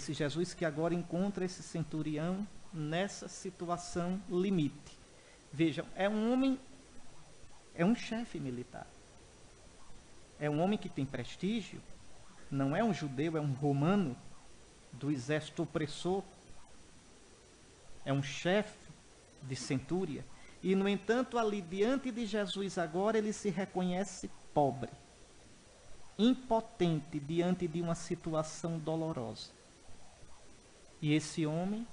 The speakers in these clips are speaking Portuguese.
Esse Jesus que agora encontra esse centurião nessa situação limite. Vejam, é um homem, é um chefe militar. É um homem que tem prestígio, não é um judeu, é um romano do exército opressor. É um chefe de centúria. E, no entanto, ali diante de Jesus agora, ele se reconhece pobre, impotente diante de uma situação dolorosa. E esse homem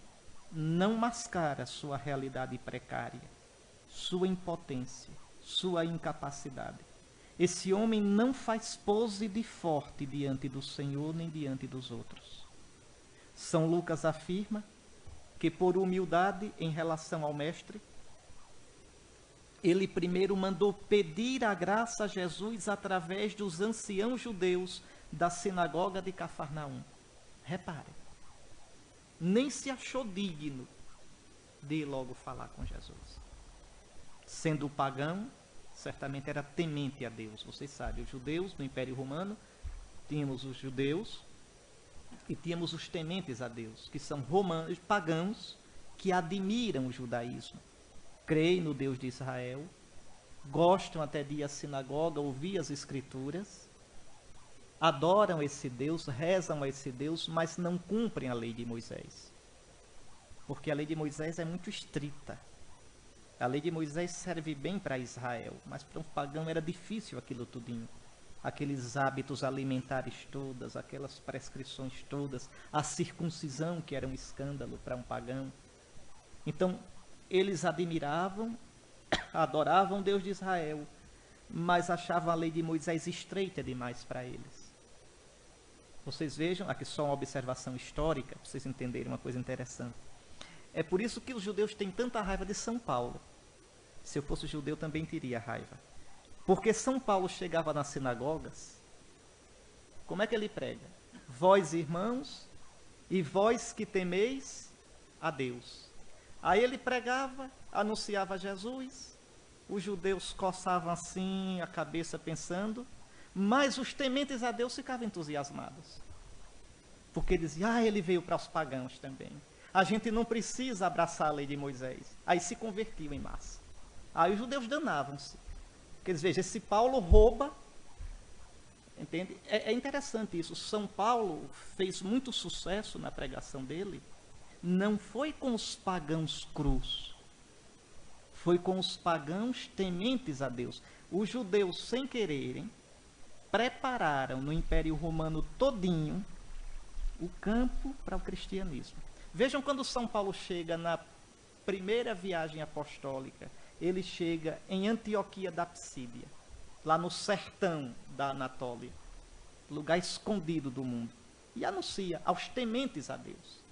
não mascara sua realidade precária, sua impotência, sua incapacidade. Esse homem não faz pose de forte diante do Senhor nem diante dos outros. São Lucas afirma que por humildade em relação ao Mestre, ele primeiro mandou pedir a graça a Jesus através dos anciãos judeus da sinagoga de Cafarnaum. Repare, nem se achou digno de ir logo falar com Jesus. Sendo pagão, certamente era temente a Deus. Vocês sabem, os judeus no Império Romano, tínhamos os judeus e tínhamos os tementes a Deus, que são romanos, pagãos, que admiram o judaísmo, creem no Deus de Israel, gostam até de ir à sinagoga, ouvir as escrituras, adoram esse Deus, rezam a esse Deus, mas não cumprem a lei de Moisés. Porque a lei de Moisés é muito estrita. A lei de Moisés serve bem para Israel, mas para um pagão era difícil aquilo tudinho. Aqueles hábitos alimentares todas, aquelas prescrições todas, a circuncisão que era um escândalo para um pagão. Então, eles admiravam, adoravam o Deus de Israel, mas achavam a lei de Moisés estreita demais para eles. Vocês vejam, aqui só uma observação histórica, para vocês entenderem uma coisa interessante. É por isso que os judeus têm tanta raiva de São Paulo. Se eu fosse judeu, também teria raiva. Porque São Paulo chegava nas sinagogas, como é que ele prega? Vós, irmãos, e vós que temeis a Deus. Aí ele pregava, anunciava Jesus, os judeus coçavam assim a cabeça pensando, mas os tementes a Deus ficavam entusiasmados. Porque diziam, ele veio para os pagãos também. A gente não precisa abraçar a lei de Moisés. Aí se convertiu em massa. Aí os judeus danavam-se. Porque eles vejam, esse Paulo rouba, entende? É interessante isso. São Paulo fez muito sucesso na pregação dele. Não foi com os pagãos crus, foi com os pagãos tementes a Deus. Os judeus, sem quererem, prepararam no Império Romano todinho o campo para o cristianismo. Vejam quando São Paulo chega na primeira viagem apostólica, ele chega em Antioquia da Psídia, lá no sertão da Anatólia, lugar escondido do mundo, e anuncia aos tementes a Deus.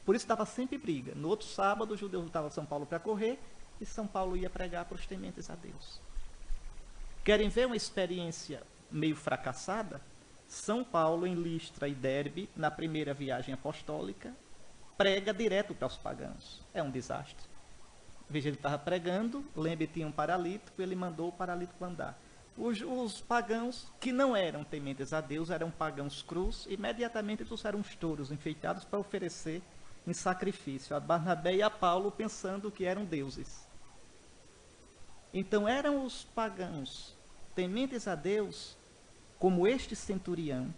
Por isso dava sempre briga. No outro sábado, os judeus voltavam a São Paulo para correr, e São Paulo ia pregar para os tementes a Deus. Querem ver uma experiência meio fracassada? São Paulo, em Listra e Derbe, na primeira viagem apostólica, prega direto para os pagãos. É um desastre. Veja, ele estava pregando, lembre, tinha um paralítico, ele mandou o paralítico andar. Os pagãos, que não eram tementes a Deus, eram pagãos crus, imediatamente trouxeram uns touros enfeitados para oferecer em sacrifício a Barnabé e a Paulo, pensando que eram deuses. Então eram os pagãos tementes a Deus, como este centurião,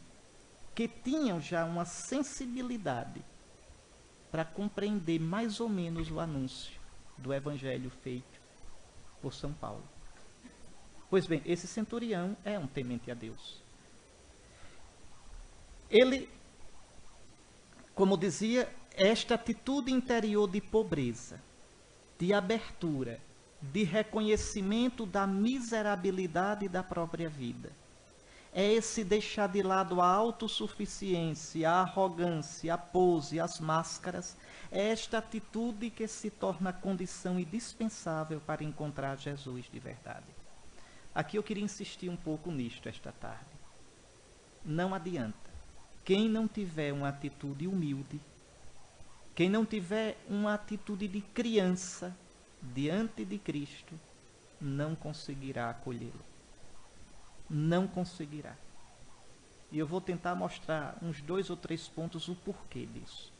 que tinham já uma sensibilidade para compreender mais ou menos o anúncio do evangelho feito por São Paulo. Pois bem, esse centurião é um temente a Deus. Ele, como dizia, esta atitude interior de pobreza, de abertura, de reconhecimento da miserabilidade da própria vida, é esse deixar de lado a autossuficiência, a arrogância, a pose, as máscaras, é esta atitude que se torna condição indispensável para encontrar Jesus de verdade. Aqui eu queria insistir um pouco nisto esta tarde. Não adianta. Quem não tiver uma atitude humilde, quem não tiver uma atitude de criança diante de Cristo, não conseguirá acolhê-lo. Não conseguirá. E eu vou tentar mostrar uns 2 ou 3 pontos o porquê disso.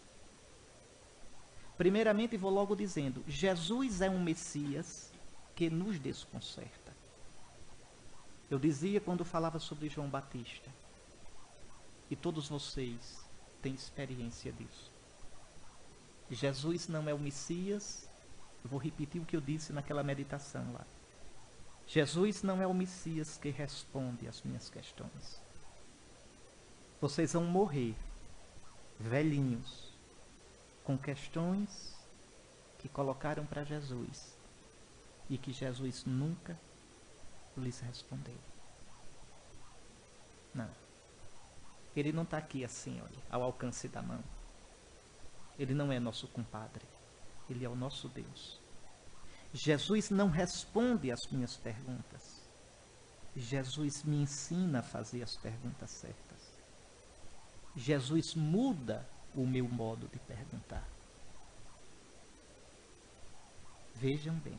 Primeiramente, vou logo dizendo, Jesus é um Messias que nos desconcerta. Eu dizia quando falava sobre João Batista, e todos vocês têm experiência disso. Jesus não é o Messias, eu vou repetir o que eu disse naquela meditação lá. Jesus não é o Messias que responde às minhas questões. Vocês vão morrer velhinhos, com questões que colocaram para Jesus e que Jesus nunca lhes respondeu. Não. Ele não está aqui assim, olha, ao alcance da mão. Ele não é nosso compadre. Ele é o nosso Deus. Jesus não responde às minhas perguntas. Jesus me ensina a fazer as perguntas certas. Jesus muda o meu modo de perguntar. Vejam bem.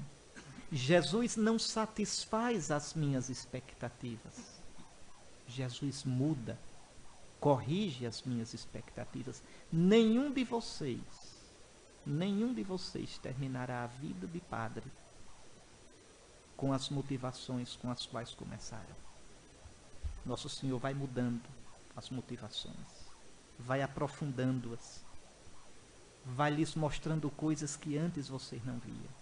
Jesus não satisfaz as minhas expectativas. Jesus muda, corrige as minhas expectativas. Nenhum de vocês terminará a vida de padre com as motivações com as quais começaram. Nosso Senhor vai mudando as motivações, vai aprofundando-as, vai lhes mostrando coisas que antes vocês não viam.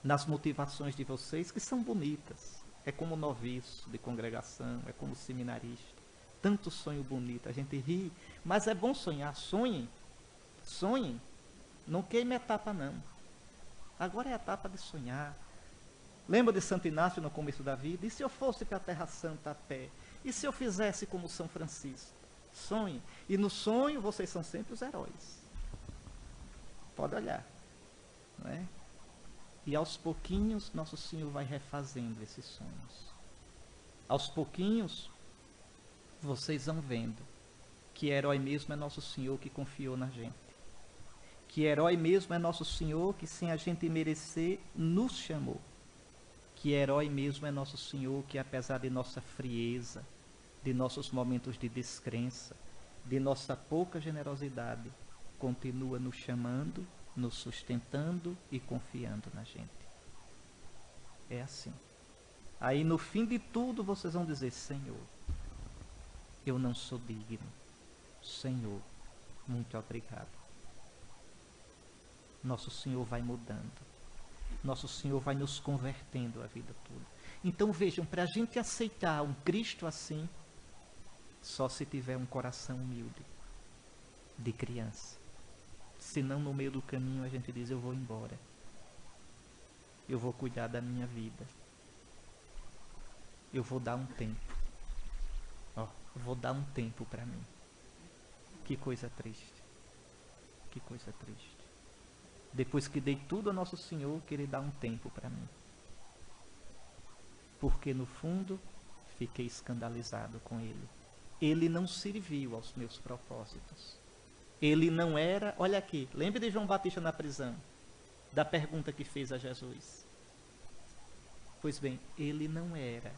Nas motivações de vocês, que são bonitas, é como noviço de congregação, é como seminarista. Tanto sonho bonito, a gente ri, mas é bom sonhar. Sonhem, sonhem. Não queime a etapa, não. Agora é a etapa de sonhar. Lembra de Santo Inácio no começo da vida? E se eu fosse para a Terra Santa a pé? E se eu fizesse como São Francisco? Sonhem. E no sonho, vocês são sempre os heróis. Pode olhar. Não é? E aos pouquinhos, Nosso Senhor vai refazendo esses sonhos. Aos pouquinhos, vocês vão vendo que herói mesmo é Nosso Senhor que confiou na gente. Que herói mesmo é Nosso Senhor que, sem a gente merecer, nos chamou. Que herói mesmo é Nosso Senhor que, apesar de nossa frieza, de nossos momentos de descrença, de nossa pouca generosidade, continua nos chamando, nos sustentando e confiando na gente. É assim. Aí no fim de tudo vocês vão dizer: Senhor, eu não sou digno. Senhor, muito obrigado. Nosso Senhor vai mudando. Nosso Senhor vai nos convertendo a vida toda. Então vejam, para a gente aceitar um Cristo assim, só se tiver um coração humilde, de criança. Senão no meio do caminho a gente diz: eu vou embora. Eu vou cuidar da minha vida. Eu vou dar um tempo. Eu vou dar um tempo para mim. Que coisa triste. Que coisa triste. Depois que dei tudo a Nosso Senhor, querer dar um tempo para mim. Porque no fundo, fiquei escandalizado com Ele. Ele não serviu aos meus propósitos. Ele não era... Olha aqui, lembre de João Batista na prisão, da pergunta que fez a Jesus. Pois bem, ele não era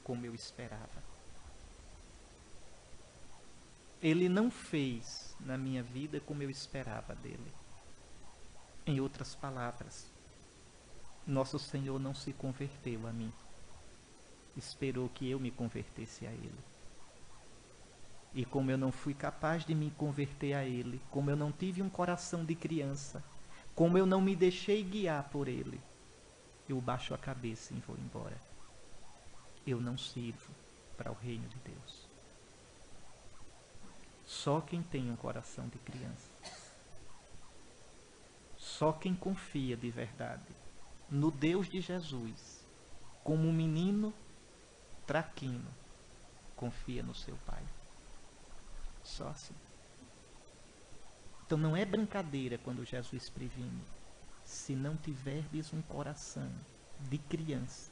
como eu esperava. Ele não fez na minha vida como eu esperava dele. Em outras palavras, Nosso Senhor não se converteu a mim. Esperou que eu me convertesse a Ele. E como eu não fui capaz de me converter a Ele, como eu não tive um coração de criança, como eu não me deixei guiar por Ele, eu baixo a cabeça e vou embora. Eu não sirvo para o reino de Deus. Só quem tem um coração de criança, só quem confia de verdade no Deus de Jesus, como um menino traquino, confia no seu Pai. Só assim. Então não é brincadeira quando Jesus previne: se não tiverdes um coração de criança.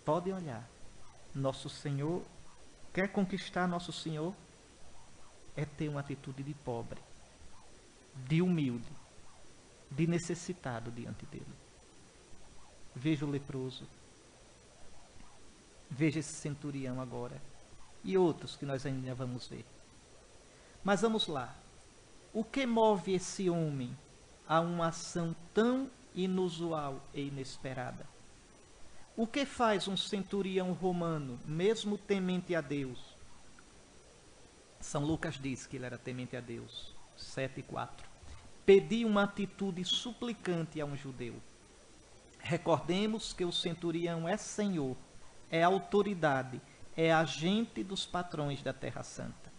Podem olhar. Nosso Senhor quer conquistar Nosso Senhor, é ter uma atitude de pobre, de humilde, de necessitado diante dele. Veja o leproso. Veja esse centurião agora. E outros que nós ainda vamos ver. Mas vamos lá. O que move esse homem a uma ação tão inusual e inesperada? O que faz um centurião romano, mesmo temente a Deus? São Lucas diz que ele era temente a Deus. 7:4. Pedir uma atitude suplicante a um judeu. Recordemos que o centurião é senhor, é autoridade, é agente dos patrões da Terra Santa.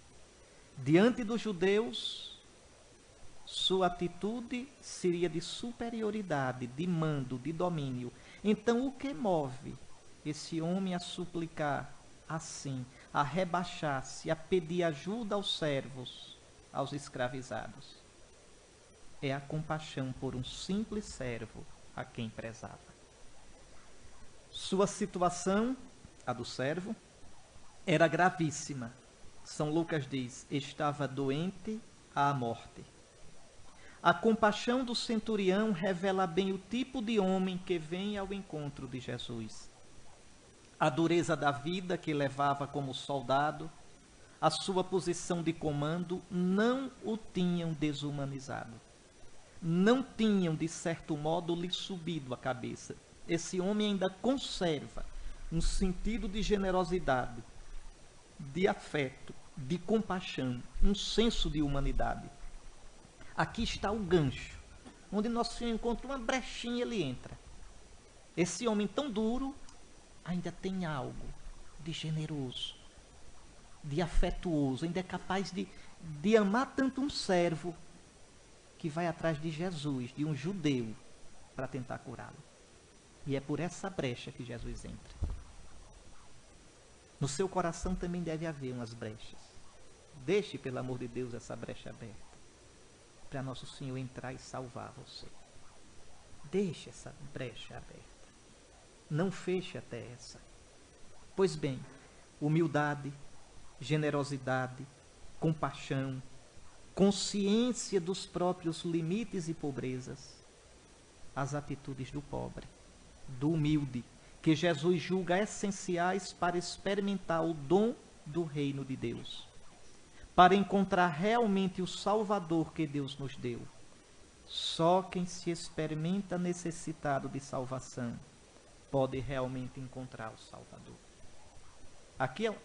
Diante dos judeus, sua atitude seria de superioridade, de mando, de domínio. Então, o que move esse homem a suplicar assim, a rebaixar-se, a pedir ajuda aos servos, aos escravizados? É a compaixão por um simples servo a quem prezava. Sua situação, a do servo, era gravíssima. São Lucas diz, estava doente à morte. A compaixão do centurião revela bem o tipo de homem que vem ao encontro de Jesus. A dureza da vida que levava como soldado, a sua posição de comando não o tinham desumanizado. Não tinham, de certo modo, lhe subido a cabeça. Esse homem ainda conserva um sentido de generosidade, de afeto, de compaixão, um senso de humanidade. Aqui está o gancho, onde nosso Senhor encontra uma brechinha e ele entra. Esse homem tão duro ainda tem algo de generoso, de afetuoso, ainda é capaz de amar tanto um servo que vai atrás de Jesus, de um judeu, para tentar curá-lo. E é por essa brecha que Jesus entra. No seu coração também deve haver umas brechas. Deixe, pelo amor de Deus, essa brecha aberta, para nosso Senhor entrar e salvar você. Deixe essa brecha aberta. Não feche até essa. Pois bem, humildade, generosidade, compaixão, consciência dos próprios limites e pobrezas, as atitudes do pobre, do humilde, que Jesus julga essenciais para experimentar o dom do reino de Deus, para encontrar realmente o Salvador que Deus nos deu. Só quem se experimenta necessitado de salvação pode realmente encontrar o Salvador.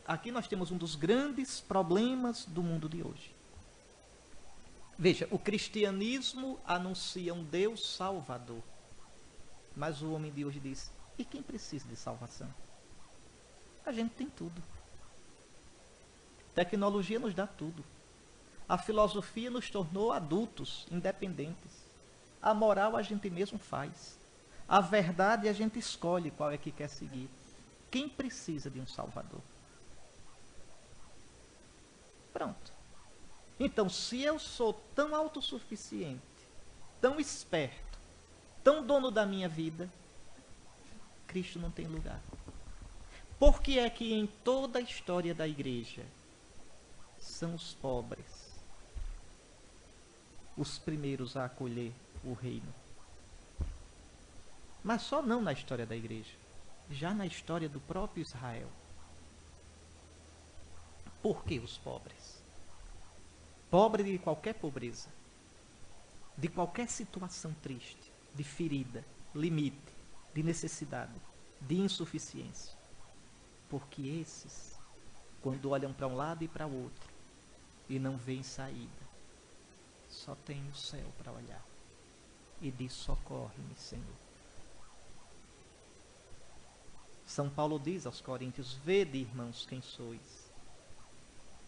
Aqui nós temos um dos grandes problemas do mundo de hoje. Veja, o cristianismo anuncia um Deus salvador. Mas o homem de hoje diz, e quem precisa de salvação? A gente tem tudo. Tecnologia nos dá tudo. A filosofia nos tornou adultos, independentes. A moral a gente mesmo faz. A verdade a gente escolhe qual é que quer seguir. Quem precisa de um salvador? Pronto. Então, se eu sou tão autossuficiente, tão esperto, tão dono da minha vida, Cristo não tem lugar. Por que é que em toda a história da igreja são os pobres os primeiros a acolher o reino? Mas só não na história da igreja, já na história do próprio Israel. Por que os pobres? Pobre de qualquer pobreza, de qualquer situação triste, de ferida, limite, de necessidade, de insuficiência. Porque esses, quando olham para um lado e para o outro e não veem saída, só tem o céu para olhar e diz, socorre-me, Senhor. São Paulo diz aos Coríntios, vede, irmãos, quem sois.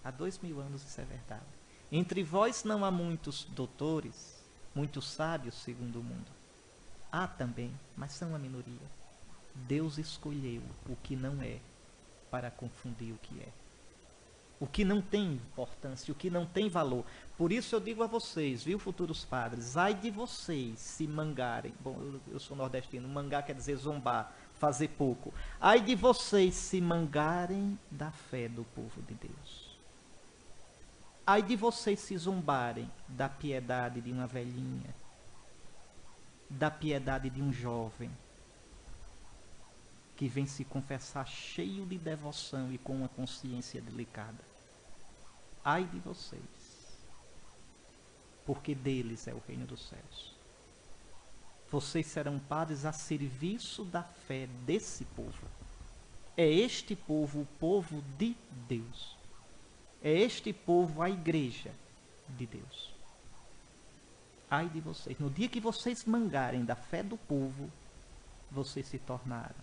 Há 2000 anos isso é verdade. Entre vós não há muitos doutores, muitos sábios segundo o mundo. Há também, mas são a minoria. Deus escolheu o que não é para confundir o que é. O que não tem importância, o que não tem valor. Por isso eu digo a vocês, viu, futuros padres, ai de vocês se mangarem. Bom, eu sou nordestino, mangar quer dizer zombar, fazer pouco. Ai de vocês se mangarem da fé do povo de Deus. Ai de vocês se zombarem da piedade de uma velhinha, da piedade de um jovem, que vem se confessar cheio de devoção e com uma consciência delicada. Ai de vocês, porque deles é o reino dos céus. Vocês serão padres a serviço da fé desse povo. É este povo o povo de Deus. É este povo a igreja de Deus. Ai de vocês, no dia que vocês mangarem da fé do povo, vocês se tornaram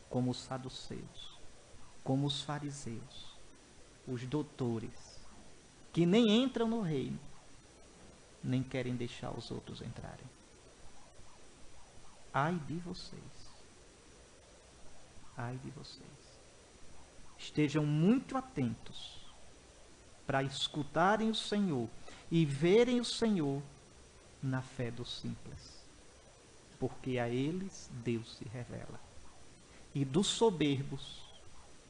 como os saduceus, como os fariseus, os doutores, que nem entram no reino, nem querem deixar os outros entrarem. Ai de vocês. Ai de vocês. Estejam muito atentos para escutarem o Senhor e verem o Senhor na fé dos simples, porque a eles Deus se revela. E dos soberbos,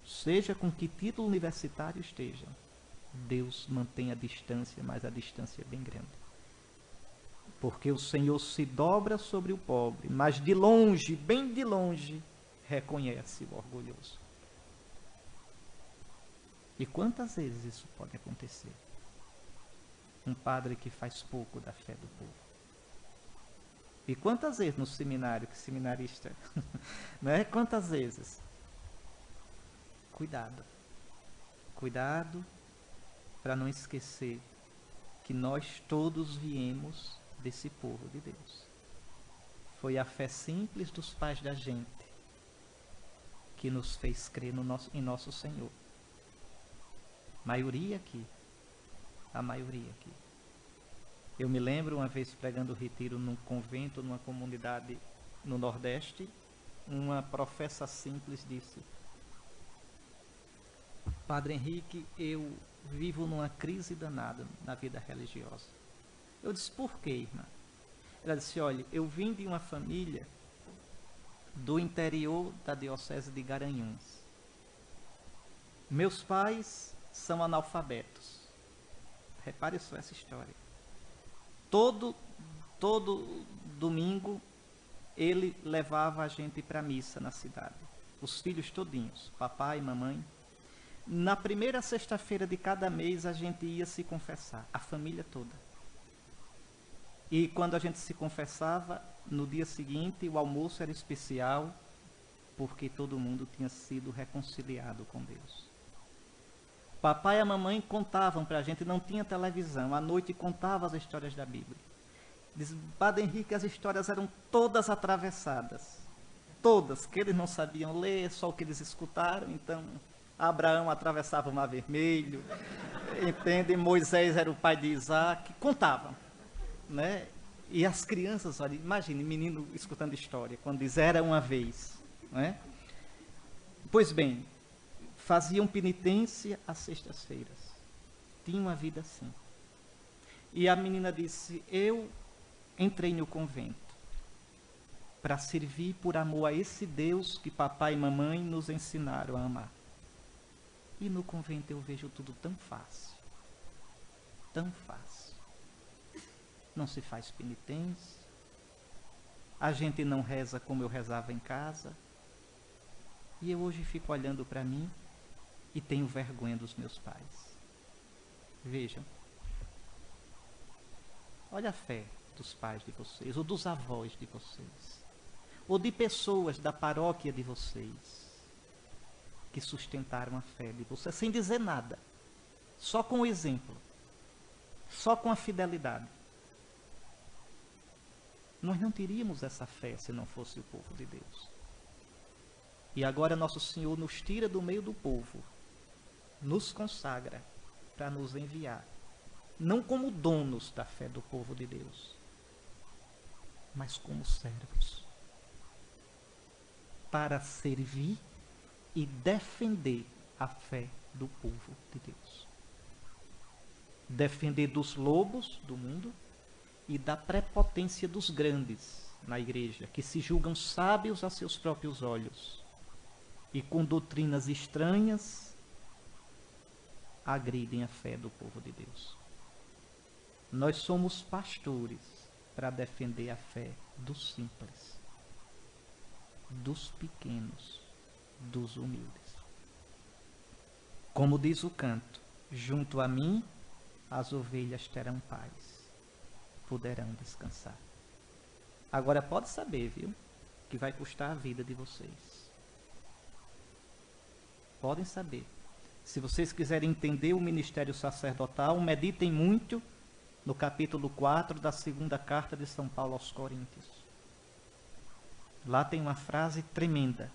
seja com que título universitário estejam, Deus mantém a distância, mas a distância é bem grande. Porque o Senhor se dobra sobre o pobre, mas de longe, bem de longe, reconhece o orgulhoso. E quantas vezes isso pode acontecer? Um padre que faz pouco da fé do povo. E quantas vezes no seminário, que seminarista, né? Quantas vezes? Cuidado. Cuidado para não esquecer que nós todos viemos desse povo de Deus. Foi a fé simples dos pais da gente que nos fez crer em nosso Senhor. Maioria aqui. A maioria aqui. Eu me lembro uma vez pregando retiro num convento, numa comunidade no Nordeste, uma professa simples disse: Padre Henrique, eu vivo numa crise danada na vida religiosa. Eu disse: por quê, irmã? Ela disse: olha, eu vim de uma família do interior da diocese de Garanhuns. Meus pais são analfabetos. Repare só essa história. Todo domingo ele levava a gente para a missa na cidade. Os filhos todinhos, papai e mamãe. Na primeira sexta-feira de cada mês a gente ia se confessar, a família toda. E quando a gente se confessava, no dia seguinte o almoço era especial, porque todo mundo tinha sido reconciliado com Deus. Papai e a mamãe contavam para a gente, não tinha televisão, à noite contava as histórias da Bíblia. Diz Padre Henrique, as histórias eram todas atravessadas. Todas, que eles não sabiam ler, só o que eles escutaram. Então, Abraão atravessava o Mar Vermelho, entende? Moisés era o pai de Isaac, contavam, né? E as crianças, olha, imagine, menino escutando história, quando diz era uma vez, né? Pois bem, faziam penitência às sextas-feiras. Tinham uma vida assim. E a menina disse, eu entrei no convento para servir por amor a esse Deus que papai e mamãe nos ensinaram a amar. E no convento eu vejo tudo tão fácil. Tão fácil. Não se faz penitência. A gente não reza como eu rezava em casa. E eu hoje fico olhando para mim e tenho vergonha dos meus pais. Vejam. Olha a fé dos pais de vocês, ou dos avós de vocês, ou de pessoas da paróquia de vocês, que sustentaram a fé de vocês, sem dizer nada, só com o exemplo, só com a fidelidade. Nós não teríamos essa fé se não fosse o povo de Deus. E agora nosso Senhor nos tira do meio do povo, nos consagra para nos enviar, não como donos da fé do povo de Deus, mas como servos, para servir e defender a fé do povo de Deus. Defender dos lobos do mundo e da prepotência dos grandes na igreja, que se julgam sábios a seus próprios olhos e com doutrinas estranhas agridem a fé do povo de Deus. Nós somos pastores para defender a fé dos simples, dos pequenos, dos humildes. Como diz o canto, junto a mim as ovelhas terão paz, poderão descansar. Agora pode saber, viu, que vai custar a vida de vocês. Podem saber. Se vocês quiserem entender o ministério sacerdotal, meditem muito no capítulo 4 da segunda carta de São Paulo aos Coríntios. Lá tem uma frase tremenda,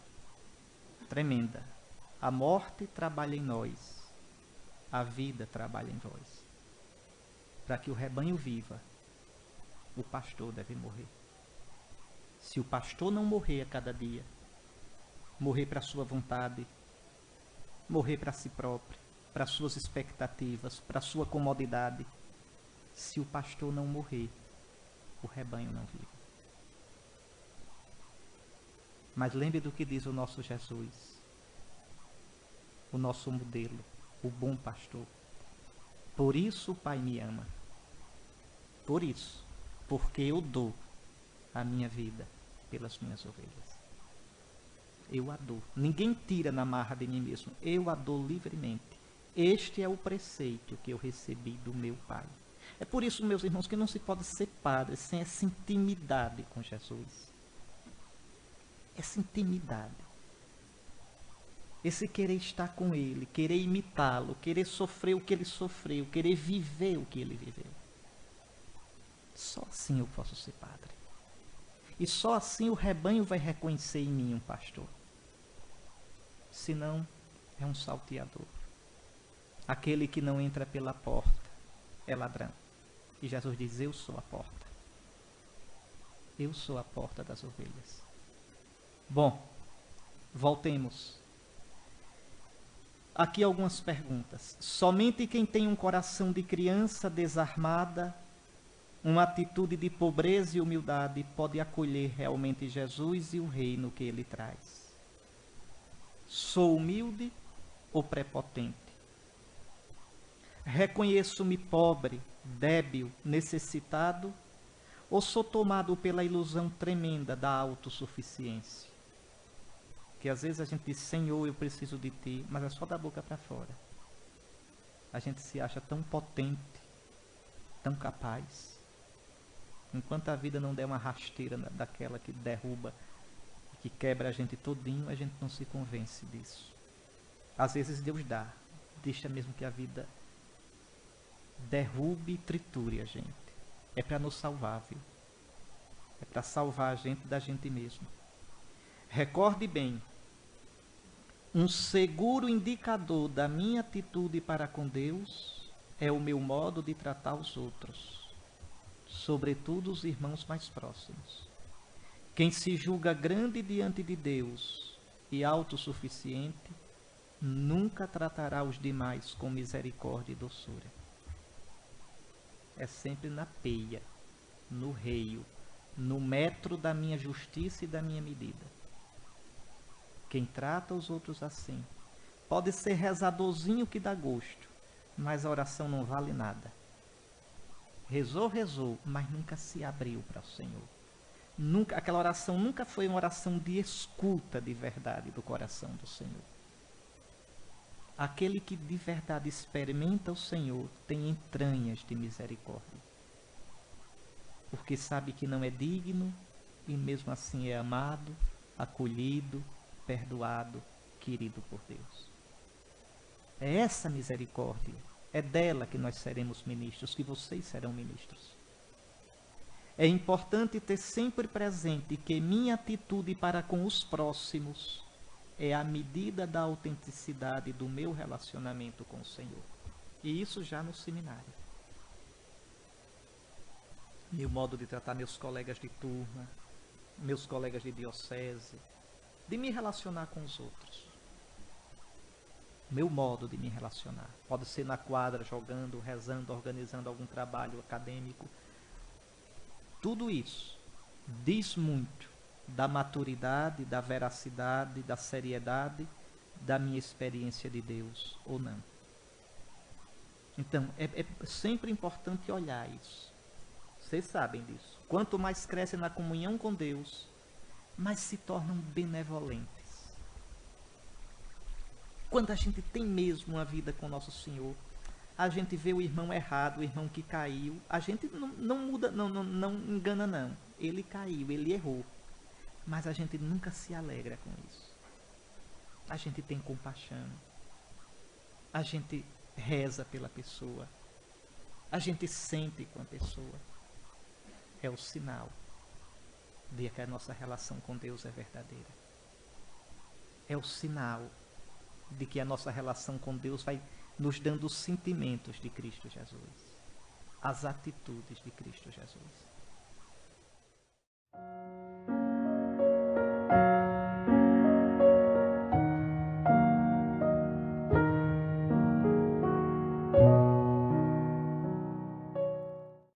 tremenda. A morte trabalha em nós, a vida trabalha em vós. Para que o rebanho viva, o pastor deve morrer. Se o pastor não morrer a cada dia, morrer para a sua vontade, morrer para si próprio, para suas expectativas, para a sua comodidade, se o pastor não morrer, o rebanho não vive. Mas lembre do que diz o nosso Jesus, o nosso modelo, o bom pastor. Por isso o Pai me ama. Por isso, porque eu dou a minha vida pelas minhas ovelhas. Eu a dou. Ninguém tira na marra de mim mesmo. Eu a dou livremente. Este é o preceito que eu recebi do meu Pai. É por isso, meus irmãos, que não se pode ser padre sem essa intimidade com Jesus. Essa intimidade. Esse querer estar com Ele, querer imitá-lo, querer sofrer o que Ele sofreu, querer viver o que Ele viveu. Só assim eu posso ser padre. E só assim o rebanho vai reconhecer em mim um pastor. Senão, é um salteador. Aquele que não entra pela porta é ladrão. E Jesus diz, eu sou a porta. Eu sou a porta das ovelhas. Bom, voltemos. Aqui algumas perguntas. Somente quem tem um coração de criança desarmada, uma atitude de pobreza e humildade, pode acolher realmente Jesus e o reino que ele traz. Sou humilde ou prepotente? Reconheço-me pobre, débil, necessitado, ou sou tomado pela ilusão tremenda da autossuficiência? Que às vezes a gente diz, Senhor, eu preciso de Ti, mas é só da boca para fora. A gente se acha tão potente, tão capaz. Enquanto a vida não der uma rasteira daquela que derruba, que quebra a gente todinho, a gente não se convence disso. Às vezes Deus dá, deixa mesmo que a vida derrube e triture a gente. É para nos salvar, viu? É para salvar a gente da gente mesmo. Recorde bem, um seguro indicador da minha atitude para com Deus é o meu modo de tratar os outros, sobretudo os irmãos mais próximos. Quem se julga grande diante de Deus e autossuficiente, nunca tratará os demais com misericórdia e doçura. É sempre na peia, no reio, no metro da minha justiça e da minha medida. Quem trata os outros assim, pode ser rezadorzinho que dá gosto, mas a oração não vale nada. Rezou, mas nunca se abriu para o Senhor. Nunca, aquela oração nunca foi uma oração de escuta de verdade do coração do Senhor. Aquele que de verdade experimenta o Senhor tem entranhas de misericórdia, porque sabe que não é digno e mesmo assim é amado, acolhido, perdoado, querido por Deus. É essa misericórdia, é dela que nós seremos ministros, que vocês serão ministros. É importante ter sempre presente que minha atitude para com os próximos é a medida da autenticidade do meu relacionamento com o Senhor. E isso já no seminário. Meu modo de tratar meus colegas de turma, meus colegas de diocese, de me relacionar com os outros. Meu modo de me relacionar. Pode ser na quadra, jogando, rezando, organizando algum trabalho acadêmico. Tudo isso diz muito da maturidade, da veracidade, da seriedade da minha experiência de Deus ou não. Então, é sempre importante olhar isso. Vocês sabem disso. Quanto mais crescem na comunhão com Deus, mais se tornam benevolentes. quando a gente tem mesmo uma vida com Nosso Senhor, a gente vê o irmão errado, o irmão que caiu, a gente não muda, não engana não. Ele caiu, ele errou. Mas a gente nunca se alegra com isso. A gente tem compaixão. A gente reza pela pessoa. A gente sente com a pessoa. É o sinal de que a nossa relação com Deus é verdadeira. É o sinal de que a nossa relação com Deus vai nos dando os sentimentos de Cristo Jesus, as atitudes de Cristo Jesus.